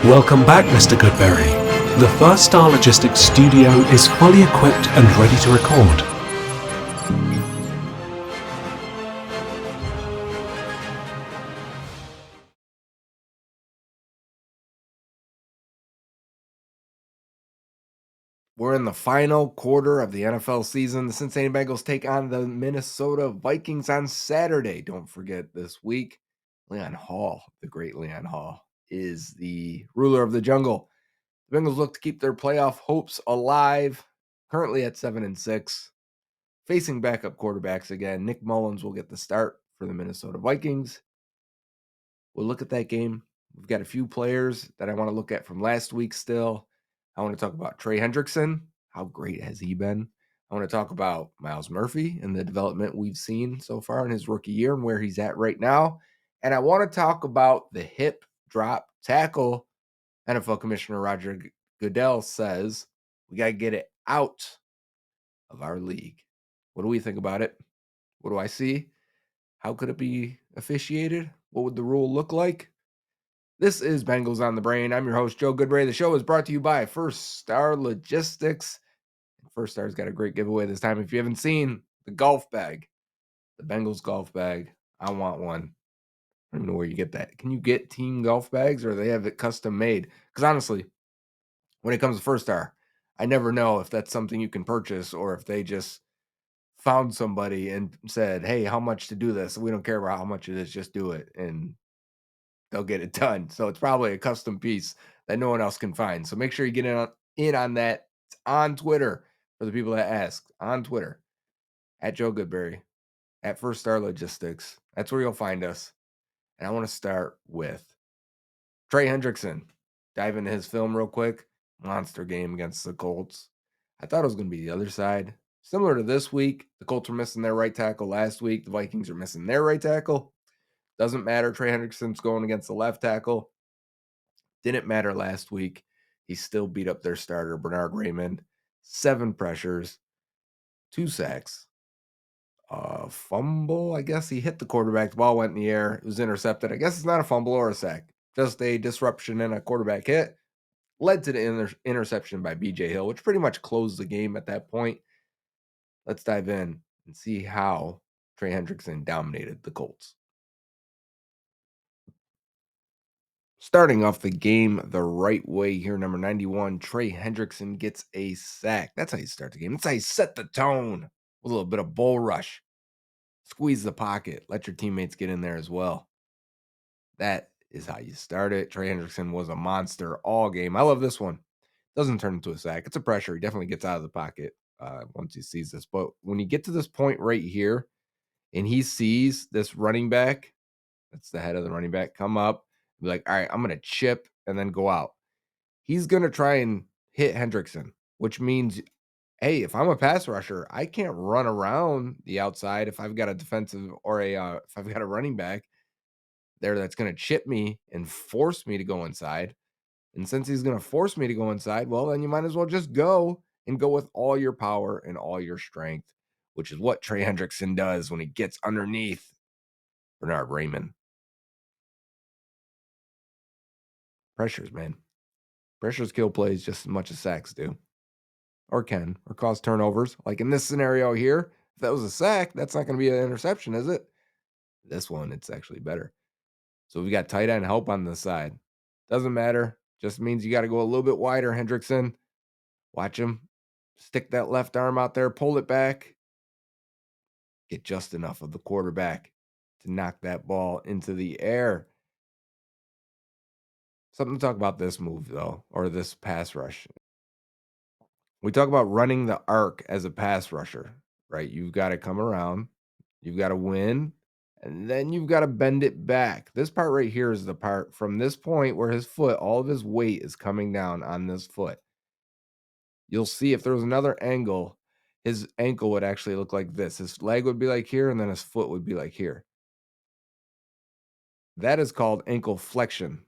Welcome back, Mr. Goodberry. The First Star Logistics studio is fully equipped and ready to record. We're in the final quarter of the NFL season. The Cincinnati Bengals take on the Minnesota Vikings on Saturday. Don't forget this week, Leon Hall, the great Leon Hall, is the ruler of the jungle. The Bengals look to keep their playoff hopes alive, currently at 7-6. Facing backup quarterbacks again, Nick Mullins will get the start for the Minnesota Vikings. We'll look at that game. We've got a few players that I want to look at from last week still. I want to talk about Trey Hendrickson. How great has he been? I want to talk about Myles Murphy and the development we've seen so far in his rookie year and where he's at right now. And I want to talk about the HipDrop Tackle. NFL Commissioner Roger Goodell says we got to get it out of our league. What do we think about it? What do I see? How could it be officiated? What would the rule look like? This is Bengals on the Brain. I'm your host, Joe Goodberry. The show is brought to you by First Star Logistics. First Star's got a great giveaway this time. If you haven't seen the golf bag, the Bengals golf bag, I want one. I don't even know where you get that. Can you get team golf bags or they have it custom made? Because honestly, when it comes to First Star, I never know if that's something you can purchase or if they just found somebody and said, hey, how much to do this? We don't care about how much it is, just do it. And they'll get it done. So it's probably a custom piece that no one else can find. So make sure you get in on that. It's on Twitter for the people that ask. On Twitter at Joe Goodberry, at First Star Logistics. That's where you'll find us. And I want to start with Trey Hendrickson. Dive into his film real quick. Monster game against the Colts. I thought it was going to be the other side. Similar to this week, the Colts were missing their right tackle last week. The Vikings are missing their right tackle. Doesn't matter. Trey Hendrickson's going against the left tackle. Didn't matter last week. He still beat up their starter, Bernard Raymond. 7 pressures, 2 sacks, fumble. I guess he hit the quarterback. The ball went in the air. It was intercepted. I guess it's not a fumble or a sack. Just a disruption and a quarterback hit. Led to the interception by B.J. Hill, which pretty much closed the game at that point. Let's dive in and see how Trey Hendrickson dominated the Colts. Starting off the game the right way here, number 91, Trey Hendrickson gets a sack. That's how you start the game. That's how you set the tone with a little bit of bull rush. Squeeze the pocket. Let your teammates get in there as well. That is how you start it. Trey Hendrickson was a monster all game. I love this one. Doesn't turn into a sack. It's a pressure. He definitely gets out of the pocket once he sees this. But when you get to this point right here and he sees this running back, that's the head of the running back, come up, be like, all right, I'm going to chip and then go out. He's going to try and hit Hendrickson, which means, hey, if I'm a pass rusher, I can't run around the outside if I've got a defensive or if I've got a running back there that's going to chip me and force me to go inside. And since he's going to force me to go inside, well, then you might as well just go and go with all your power and all your strength, which is what Trey Hendrickson does when he gets underneath Bernard Raymond. Pressures, man. Pressures kill plays just as much as sacks do. Or can, or cause turnovers. Like in this scenario here, if that was a sack, that's not going to be an interception, is it? This one, it's actually better. So we got tight end help on the side. Doesn't matter. Just means you got to go a little bit wider, Hendrickson. Watch him. Stick that left arm out there, pull it back. Get just enough of the quarterback to knock that ball into the air. Something to talk about this move, though, or this pass rush. We talk about running the arc as a pass rusher, right? You've got to come around, you've got to win, and then you've got to bend it back. This part right here is the part from this point where his foot, all of his weight is coming down on this foot. You'll see if there was another angle, his ankle would actually look like this. His leg would be like here, and then his foot would be like here. That is called ankle flexion.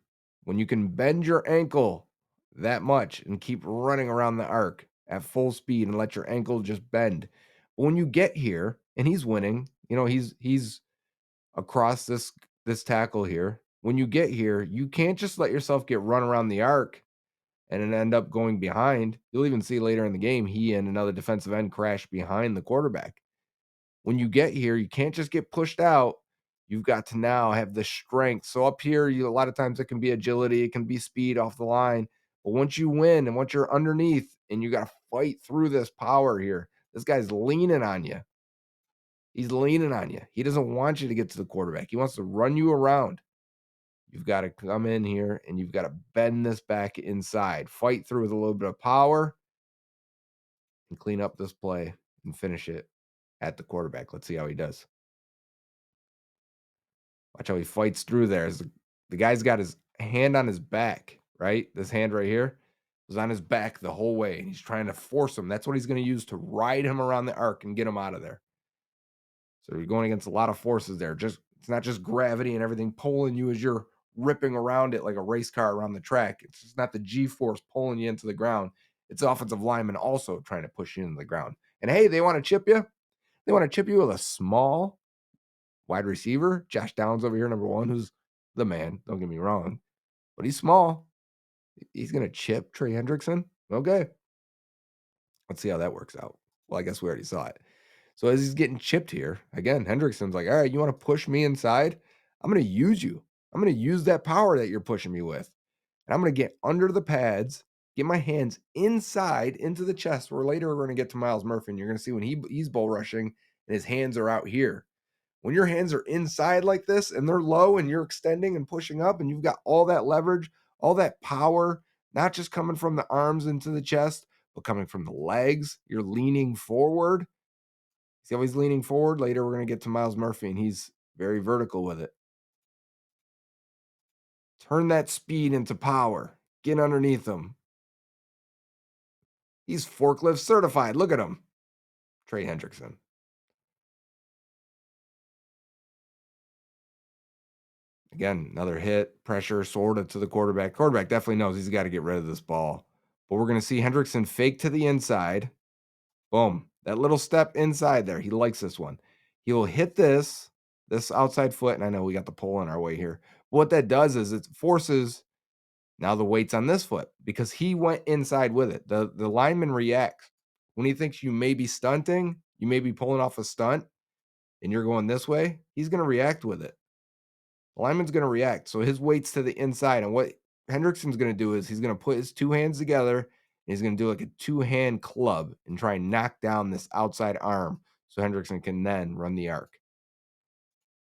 When you can bend your ankle that much and keep running around the arc at full speed and let your ankle just bend. But when you get here and he's winning, he's across this tackle here. When you get here, you can't just let yourself get run around the arc and then end up going behind. You'll even see later in the game, he and another defensive end crash behind the quarterback. When you get here, you can't just get pushed out. You've got to now have the strength. So up here, a lot of times it can be agility, it can be speed off the line. But once you win and once you're underneath and you got to fight through this power here, this guy's leaning on you. He's leaning on you. He doesn't want you to get to the quarterback. He wants to run you around. You've got to come in here and you've got to bend this back inside, fight through with a little bit of power and clean up this play and finish it at the quarterback. Let's see how he does. Watch how he fights through there. The guy's got his hand on his back, right? This hand right here was on his back the whole way, and he's trying to force him. That's what he's going to use to ride him around the arc and get him out of there. So you're going against a lot of forces there. It's not just gravity and everything pulling you as you're ripping around it like a race car around the track. It's just not the G-force pulling you into the ground. It's offensive linemen also trying to push you into the ground. And hey, they want to chip you. They want to chip you with a small wide receiver. Josh Downs over here, number one, who's the man. Don't get me wrong, but he's small. He's going to chip Trey Hendrickson. Okay. Let's see how that works out. Well, I guess we already saw it. So as he's getting chipped here, again, Hendrickson's like, all right, you want to push me inside? I'm going to use you. I'm going to use that power that you're pushing me with. And I'm going to get under the pads, get my hands inside into the chest, where later we're going to get to Myles Murphy, and you're going to see when he's bull rushing and his hands are out here. When your hands are inside like this and they're low and you're extending and pushing up and you've got all that leverage, all that power, not just coming from the arms into the chest, but coming from the legs, you're leaning forward. See how he's leaning forward? Later, we're going to get to Myles Murphy, and he's very vertical with it. Turn that speed into power. Get underneath him. He's forklift certified. Look at him. Trey Hendrickson. Again, another hit, pressure, sort of to the quarterback. Quarterback definitely knows he's got to get rid of this ball. But we're going to see Hendrickson fake to the inside. Boom. That little step inside there. He likes this one. He will hit this outside foot. And I know we got the pull in our way here. But what that does is it forces now the weight's on this foot because he went inside with it. The lineman reacts. When he thinks you may be stunting, you may be pulling off a stunt, and you're going this way, he's going to react with it. The lineman's going to react. So his weight's to the inside. And what Hendrickson's going to do is he's going to put his two hands together, and he's going to do like a two-hand club and try and knock down this outside arm so Hendrickson can then run the arc.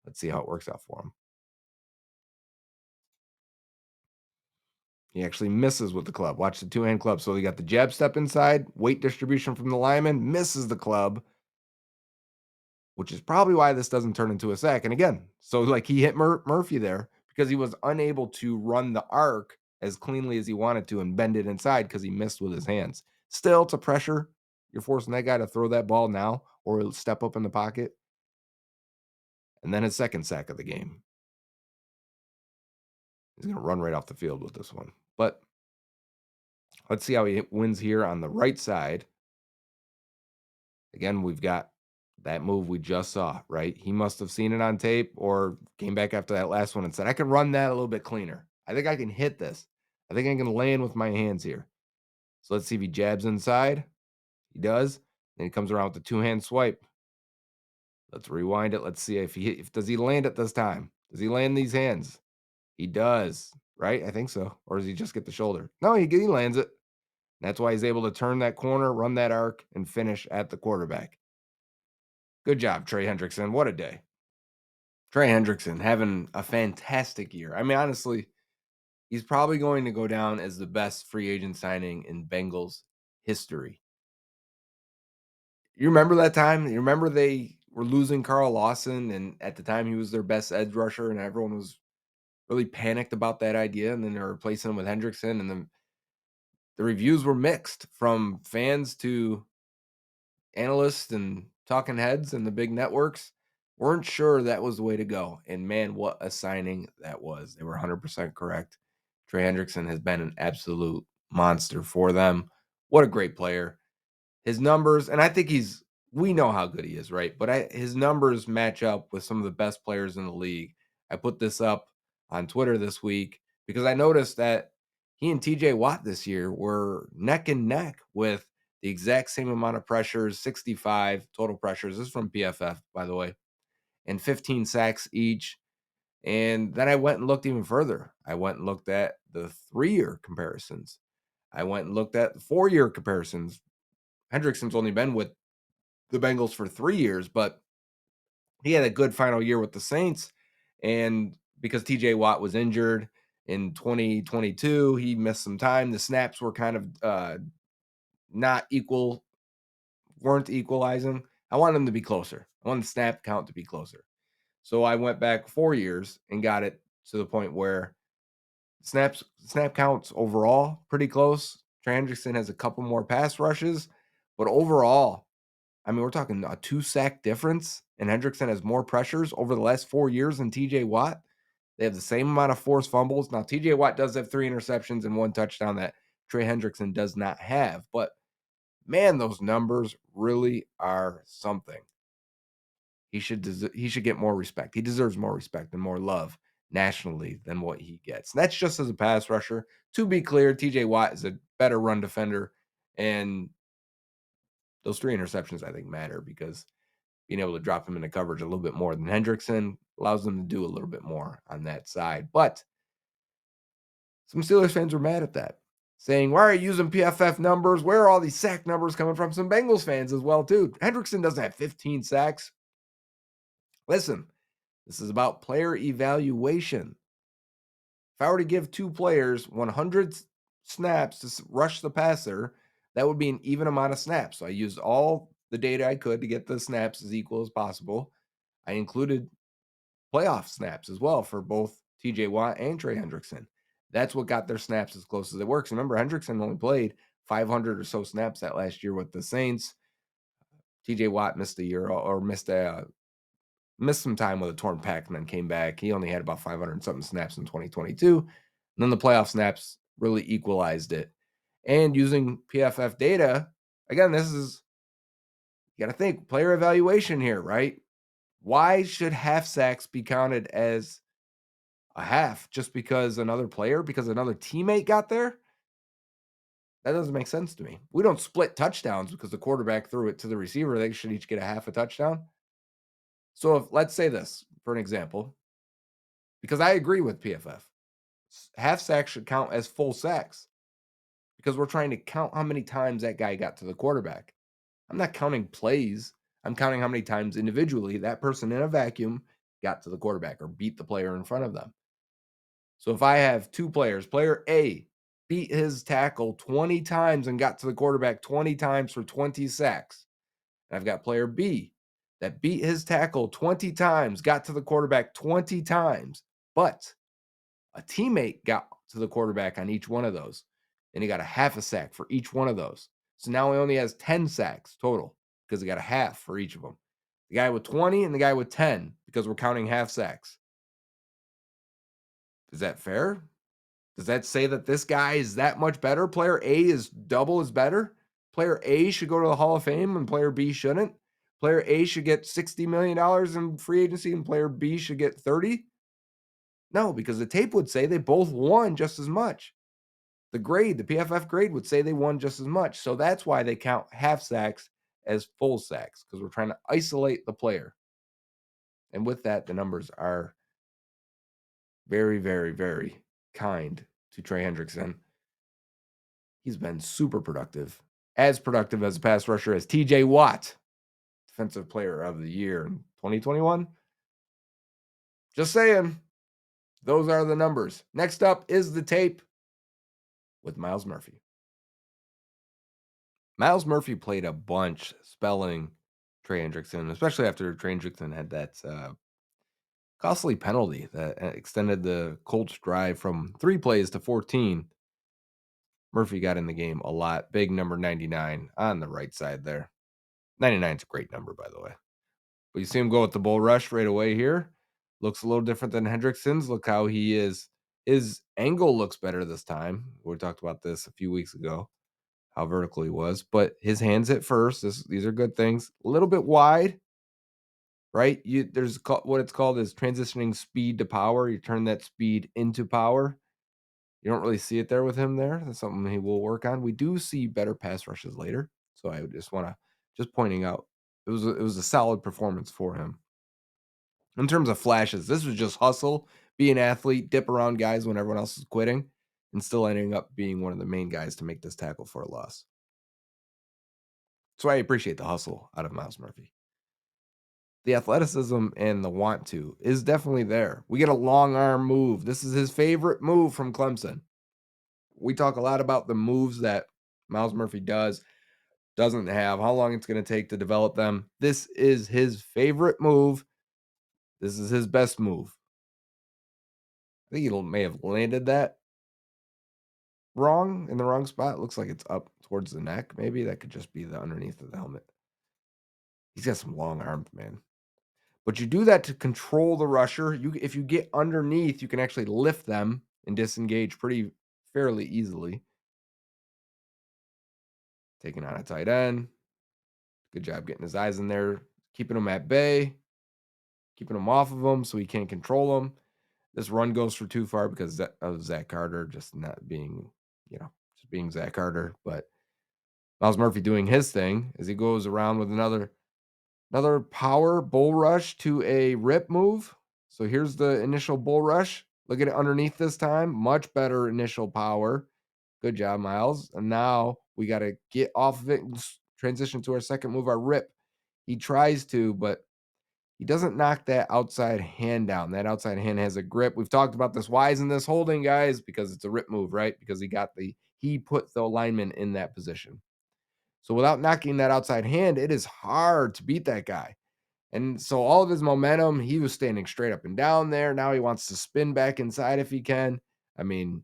Let's see how it works out for him. He actually misses with the club. Watch the two-hand club. So he got the jab step inside, weight distribution from the lineman, misses the club, which is probably why this doesn't turn into a sack. And again, so like he hit Murphy there because he was unable to run the arc as cleanly as he wanted to and bend it inside because he missed with his hands. Still, to pressure, you're forcing that guy to throw that ball now or he'll step up in the pocket. And then his second sack of the game. He's going to run right off the field with this one. But let's see how he wins here on the right side. Again, we've got that move we just saw, right? He must have seen it on tape or came back after that last one and said, I can run that a little bit cleaner. I think I can hit this. I think I can land with my hands here. So let's see if he jabs inside. He does. Then he comes around with the two-hand swipe. Let's rewind it. Let's see if does he land it this time? Does he land these hands? He does, right? I think so. Or does he just get the shoulder? No, he lands it. That's why he's able to turn that corner, run that arc, and finish at the quarterback. Good job, Trey Hendrickson. What a day. Trey Hendrickson having a fantastic year. I mean, honestly, he's probably going to go down as the best free agent signing in Bengals history. You remember that time? You remember they were losing Carl Lawson, and at the time he was their best edge rusher, and everyone was really panicked about that idea, and then they're replacing him with Hendrickson, and then the reviews were mixed from fans to analysts and talking heads and the big networks. Weren't sure that was the way to go. And man, what a signing that was. They were 100% correct. Trey Hendrickson has been an absolute monster for them. What a great player. His numbers, and I think we know how good he is, right? But his numbers match up with some of the best players in the league. I put this up on Twitter this week because I noticed that he and TJ Watt this year were neck and neck with the exact same amount of pressures, 65 total pressures. This is from PFF, by the way, and 15 sacks each. And then I went and looked even further. I went and looked at the 3-year comparisons. I went and looked at the 4-year comparisons. Hendrickson's only been with the Bengals for 3 years, but he had a good final year with the Saints. And because TJ Watt was injured in 2022, he missed some time. The snaps were kind of not equal, weren't equalizing. I wanted them to be closer. I wanted the snap count to be closer. So I went back 4 years and got it to the point where snap counts overall pretty close. Trey Hendrickson has a couple more pass rushes, but overall, I mean, we're talking a 2-sack difference, and Hendrickson has more pressures over the last 4 years than TJ Watt. They have the same amount of forced fumbles. Now, TJ Watt does have 3 interceptions and 1 touchdown that Trey Hendrickson does not have, but man, those numbers really are something. He should get more respect. He deserves more respect and more love nationally than what he gets. And that's just as a pass rusher. To be clear, TJ Watt is a better run defender, and those 3 interceptions I think matter because being able to drop him into coverage a little bit more than Hendrickson allows them to do a little bit more on that side. But some Steelers fans were mad at that, saying, why are you using PFF numbers? Where are all these sack numbers coming from? Some Bengals fans as well, too. Hendrickson doesn't have 15 sacks. Listen, this is about player evaluation. If I were to give 2 players 100 snaps to rush the passer, that would be an even amount of snaps. So I used all the data I could to get the snaps as equal as possible. I included playoff snaps as well for both TJ Watt and Trey Hendrickson. That's what got their snaps as close as it works. Remember, Hendrickson only played 500 or so snaps that last year with the Saints. TJ Watt missed a year or missed some time with a torn pec and then came back. He only had about 500 and something snaps in 2022. And then the playoff snaps really equalized it. And using PFF data, again, this is, you got to think player evaluation here, right? Why should half sacks be counted as a half just because another teammate got there? That doesn't make sense to me. We don't split touchdowns because the quarterback threw it to the receiver. They should each get a half a touchdown. So if, let's say this for an example, because I agree with PFF, half sacks should count as full sacks because we're trying to count how many times that guy got to the quarterback. I'm not counting plays. I'm counting how many times individually that person in a vacuum got to the quarterback or beat the player in front of them. So if I have 2 players, player A beat his tackle 20 times and got to the quarterback 20 times for 20 sacks. And I've got player B that beat his tackle 20 times, got to the quarterback 20 times, but a teammate got to the quarterback on each one of those, and he got a half a sack for each one of those. So now he only has 10 sacks total because he got a half for each of them. The guy with 20 and the guy with 10 because we're counting half sacks. Is that fair? Does that say that this guy is that much better? Player A is double as better? Player A should go to the Hall of Fame and player B shouldn't? Player A should get $60 million in free agency and player B should get 30? No, because the tape would say they both won just as much. The PFF grade would say they won just as much. So that's why they count half sacks as full sacks, because we're trying to isolate the player. And with that, the numbers are very, very, very kind to Trey Hendrickson. He's been super productive, as productive as a pass rusher as TJ Watt, Defensive Player of the Year in 2021. Just saying, those are the numbers. Next up is the tape with Myles Murphy. Myles Murphy played a bunch spelling Trey Hendrickson, especially after Trey Hendrickson had that costly penalty that extended the Colts drive from 3 plays to 14. Murphy got in the game a lot. Big number 99 on the right side there. 99 is a great number, by the way. But you see him go with the bull rush right away here. Looks a little different than Hendrickson's. Look how he is. His angle looks better this time. We talked about this a few weeks ago, how vertical he was. But his hands at first, these are good things. A little bit wide. right? What it's called is transitioning speed to power. You turn that speed into power. You don't really see it there with him there. That's something he will work on. We do see better pass rushes later. So I would just want to just pointing out it was a solid performance for him. In terms of flashes, this was just hustle, be an athlete, dip around guys when everyone else is quitting, and still ending up being one of the main guys to make this tackle for a loss. So I appreciate the hustle out of Myles Murphy. The athleticism and the want to is definitely there. We get a long arm move. This is his favorite move from Clemson. We talk a lot about the moves that Myles Murphy doesn't have, how long it's going to take to develop them. This is his favorite move. This is his best move. I think he may have landed that wrong in the wrong spot. It looks like it's up towards the neck. Maybe that could just be the underneath of the helmet. He's got some long arms, man. But you do that to control the rusher. If you get underneath, you can actually lift them and disengage pretty fairly easily. Taking on a tight end. Good job getting his eyes in there, keeping him at bay, keeping him off of him so he can't control him. This run goes for too far because of Zach Carter just not being, just being Zach Carter. But Myles Murphy doing his thing as he goes around with another power bull rush to a rip move. So here's the initial bull rush. Look at it underneath this time. Much better initial power. Good job, Myles. And now we got to get off of it and transition to our second move, our rip. He tries to, but he doesn't knock that outside hand down. That outside hand has a grip. We've talked about this. Why isn't this holding, guys? Because it's a rip move, right? Because he put the lineman in that position. So without knocking that outside hand, it is hard to beat that guy. And so all of his momentum, he was standing straight up and down there. Now he wants to spin back inside if he can. I mean,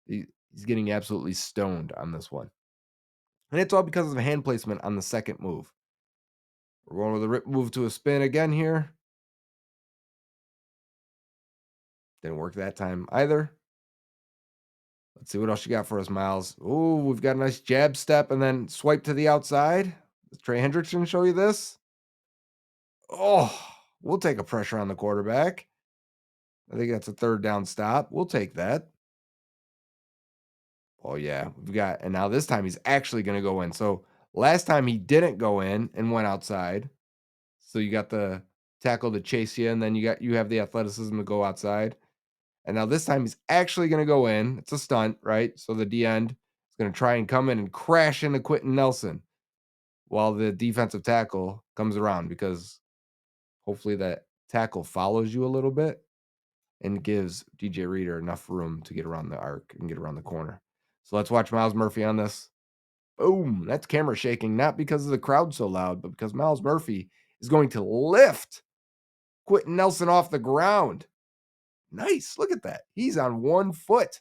he's getting absolutely stoned on this one. And it's all because of hand placement on the second move. We're going with a rip move to a spin again here. Didn't work that time either. Let's see what else you got for us, Myles. Oh, we've got a nice jab step and then swipe to the outside. Does Trey Hendrickson show you this? Oh, we'll take a pressure on the quarterback. I think that's a third down stop. We'll take that. Oh, yeah. And now this time he's actually going to go in. So last time he didn't go in and went outside. So you got the tackle to chase you, and then you have the athleticism to go outside. And now this time he's actually going to go in. It's a stunt, right? So the D end is going to try and come in and crash into Quentin Nelson while the defensive tackle comes around, because hopefully that tackle follows you a little bit and gives DJ Reader enough room to get around the arc and get around the corner. So let's watch Myles Murphy on this. Boom. That's camera shaking, not because of the crowd so loud, but because Myles Murphy is going to lift Quentin Nelson off the ground. Nice. Look at that. He's on one foot.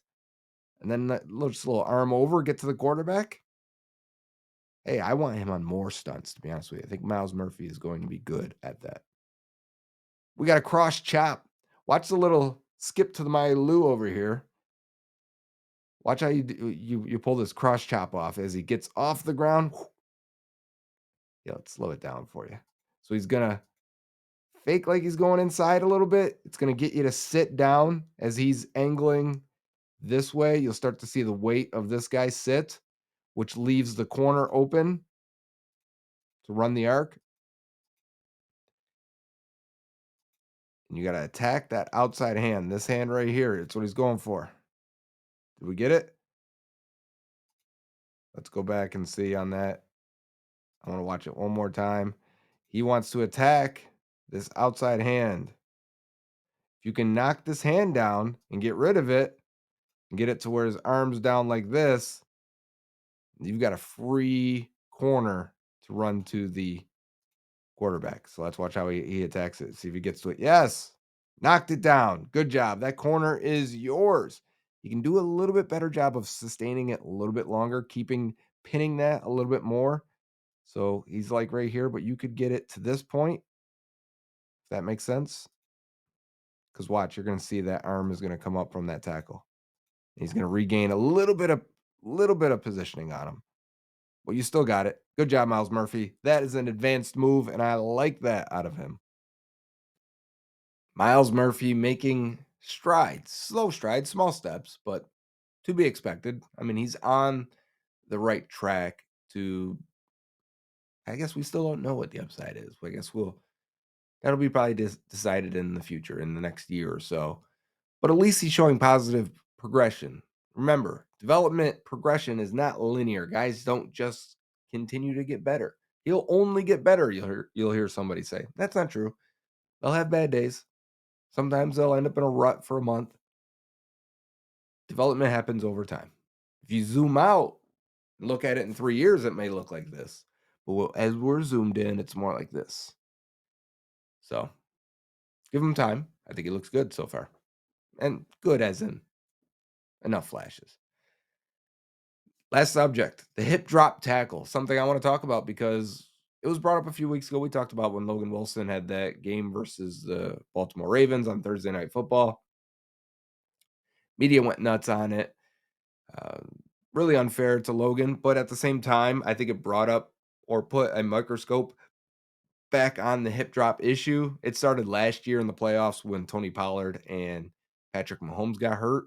And then just a little arm over, get to the quarterback. Hey, I want him on more stunts, to be honest with you. I think Myles Murphy is going to be good at that. We got a cross chop. Watch the little skip to my Lou over here. Watch how you pull this cross chop off as he gets off the ground. Yeah, let's slow it down for you. So he's going to fake like he's going inside a little bit. It's going to get you to sit down as he's angling this way. You'll start to see the weight of this guy sit, which leaves the corner open to run the arc. And you got to attack that outside hand. This hand right here, it's what he's going for. Did we get it? Let's go back and see on that. I want to watch it one more time. He wants to attack this outside hand. If you can knock this hand down and get rid of it and get it to where his arm's down like this, you've got a free corner to run to the quarterback. So let's watch how he attacks it. See if he gets to it. Yes. Knocked it down. Good job. That corner is yours. You can do a little bit better job of sustaining it a little bit longer, pinning that a little bit more. So he's like right here, but you could get it to this point, if that makes sense. Because watch, you're going to see that arm is going to come up from that tackle. He's going to regain a little bit of positioning on him. Well, you still got it. Good job, Myles Murphy. That is an advanced move, and I like that out of him. Myles Murphy making strides, slow strides, small steps, but to be expected. I mean, he's on the right track to, I guess we still don't know what the upside is. I guess that'll be probably decided in the future, in the next year or so. But at least he's showing positive progression. Remember, development progression is not linear. Guys don't just continue to get better. He'll only get better, you'll hear somebody say. That's not true. They'll have bad days. Sometimes they'll end up in a rut for a month. Development happens over time. If you zoom out and look at it in 3 years, it may look like this. But as we're zoomed in, it's more like this. So give him time. I think he looks good so far. And good as in enough flashes. Last subject, the hip drop tackle. Something I want to talk about because it was brought up a few weeks ago. We talked about when Logan Wilson had that game versus the Baltimore Ravens on Thursday Night Football. Media went nuts on it. Uh, really unfair to Logan, but at the same time, I think it brought up or put a microscope back on the hip drop issue. It started last year in the playoffs when Tony Pollard and Patrick Mahomes got hurt.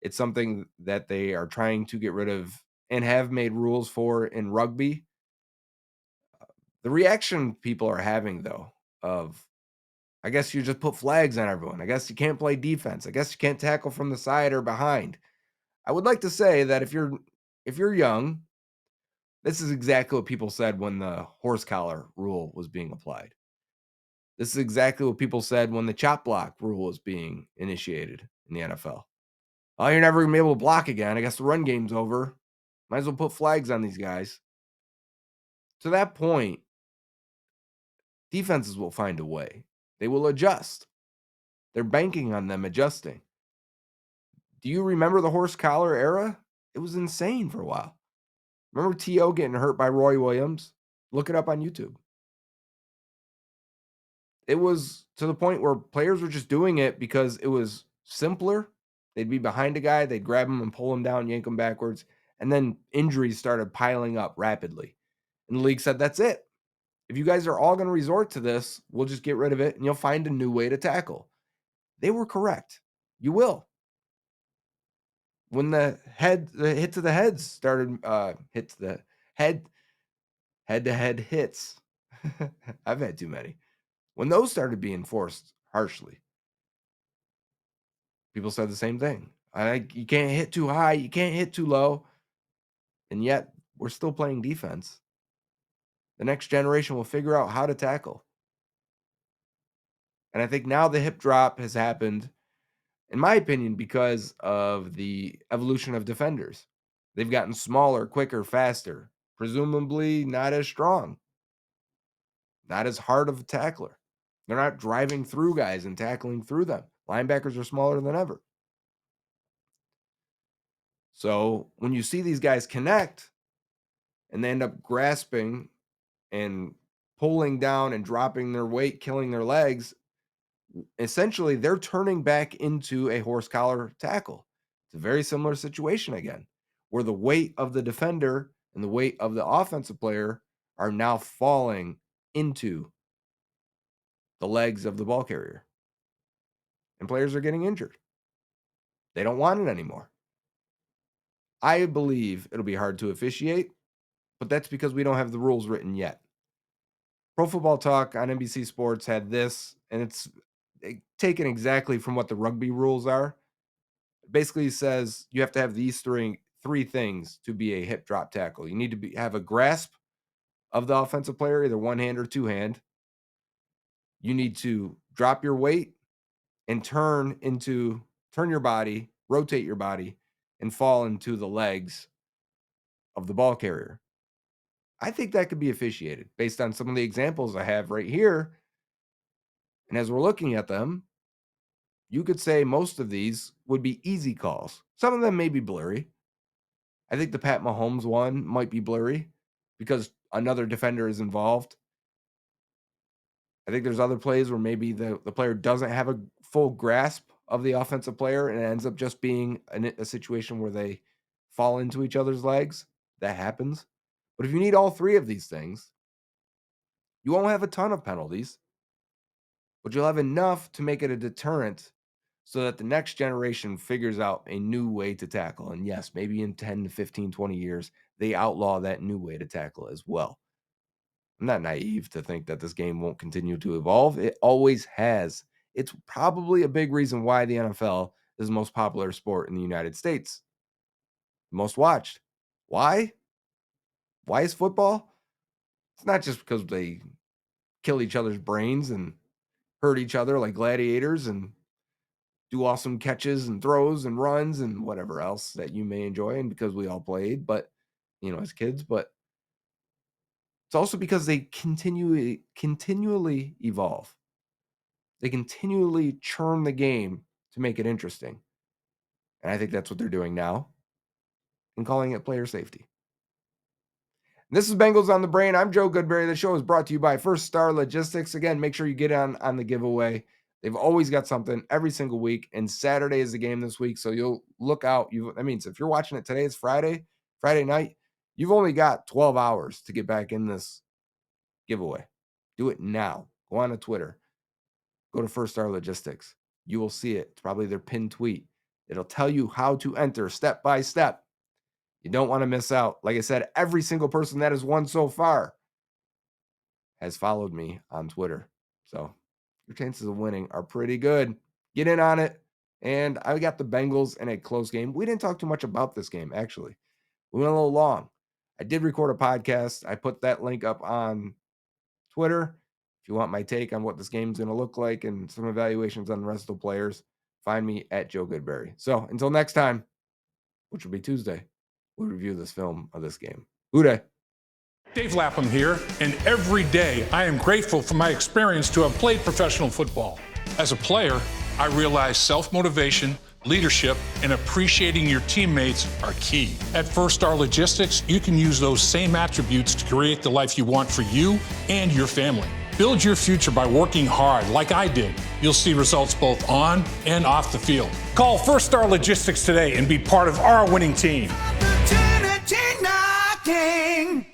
It's something that they are trying to get rid of and have made rules for in rugby. The reaction people are having, though, of I guess you just put flags on everyone. I guess you can't play defense. I guess you can't tackle from the side or behind. I would like to say that if you're young, this is exactly what people said when the horse collar rule was being applied. This is exactly what people said when the chop block rule was being initiated in the NFL. Oh, you're never gonna be able to block again. I guess the run game's over. Might as well put flags on these guys. To that point, defenses will find a way. They will adjust. They're banking on them adjusting. Do you remember the horse collar era? It was insane for a while. Remember T.O. getting hurt by Roy Williams? Look it up on YouTube. It was to the point where players were just doing it because it was simpler. They'd be behind a guy, they'd grab him and pull him down, yank him backwards, and then injuries started piling up rapidly. And the league said, "That's it. If you guys are all going to resort to this, we'll just get rid of it and you'll find a new way to tackle." They were correct. You will. When the hit to the heads started, hit to the head to head hits. I've had too many. When those started being forced harshly, people said the same thing. You can't hit too high, you can't hit too low, and yet we're still playing defense. The next generation will figure out how to tackle. And I think now the hip drop has happened, in my opinion, because of the evolution of defenders. They've gotten smaller, quicker, faster, presumably not as strong, not as hard of a tackler. They're not driving through guys and tackling through them. Linebackers are smaller than ever. So when you see these guys connect and they end up grasping and pulling down and dropping their weight, killing their legs, essentially they're turning back into a horse collar tackle. It's a very similar situation again, where the weight of the defender and the weight of the offensive player are now falling into the legs of the ball carrier. And players are getting injured. They don't want it anymore. I believe it'll be hard to officiate, but that's because we don't have the rules written yet. Pro Football Talk on NBC Sports had this, and it's taken exactly from what the rugby rules are. It basically says you have to have these three things to be a hip drop tackle. You need to have a grasp of the offensive player, either one hand or two hand. You need to drop your weight and turn your body, rotate your body, and fall into the legs of the ball carrier. I think that could be officiated based on some of the examples I have right here. And as we're looking at them, you could say most of these would be easy calls. Some of them may be blurry. I think the Pat Mahomes one might be blurry because another defender is involved. I think there's other plays where maybe the player doesn't have a full grasp of the offensive player and it ends up just being a situation where they fall into each other's legs. That happens. But if you need all three of these things, you won't have a ton of penalties, but you'll have enough to make it a deterrent so that the next generation figures out a new way to tackle. And yes, maybe in 10 to 15, 20 years, they outlaw that new way to tackle as well. I'm not naive to think that this game won't continue to evolve. It always has. It's probably a big reason why the NFL is the most popular sport in the United States, most watched. Why? Why is football? It's not just because they kill each other's brains and hurt each other like gladiators and do awesome catches and throws and runs and whatever else that you may enjoy, and because we all played, but as kids, but it's also because they continually evolve. They continually churn the game to make it interesting. And I think that's what they're doing now and calling it player safety. And this is Bengals on the Brain. I'm Joe Goodberry. The show is brought to you by First Star Logistics. Again, make sure you get on the giveaway. They've always got something every single week, and Saturday is the game this week, so you'll look out. That means if you're watching it today, it's Friday night, you've only got 12 hours to get back in this giveaway. Do it now. Go on to Twitter. Go to First Star Logistics. You will see it. It's probably their pinned tweet. It'll tell you how to enter step by step. You don't want to miss out. Like I said, every single person that has won so far has followed me on Twitter. So your chances of winning are pretty good. Get in on it. And I got the Bengals in a close game. We didn't talk too much about this game, actually. We went a little long. I did record a podcast. I put that link up on Twitter. If you want my take on what this game's going to look like and some evaluations on the rest of the players, find me at Joe Goodberry. So until next time, which will be Tuesday, we'll review this film of this game. Hooday. Dave Lapham here, and every day I am grateful for my experience to have played professional football. As a player, I realize self-motivation, leadership, and appreciating your teammates are key. At First Star Logistics, you can use those same attributes to create the life you want for you and your family. Build your future by working hard like I did. You'll see results both on and off the field. Call First Star Logistics today and be part of our winning team. Opportunity knocking.